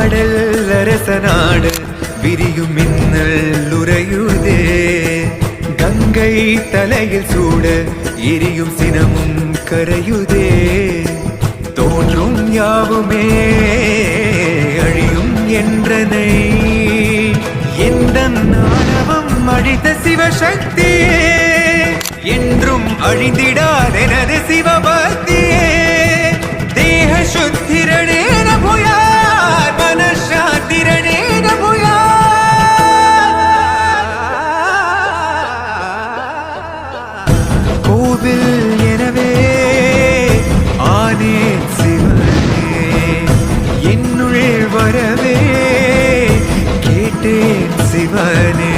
பாடல் அரச நாடு விரியும் மின்னல் உறையுதே. கங்கை தலையில் சூட எரியும் சினமும் கரையுதே. தோன்றும் யாவுமே அழியும் என்றனை எந்த நாணவம் அழித்த சிவசக்தியே. என்றும் அழிந்திடாதெனது சிவபக்தியே. தேக சுத்திரணேன புயார் மனசாத்திரணேன புயார். கோவில் எனவே ஆனே சிவனே. என்னுள் வரவே கேட்டேன் சிவனே.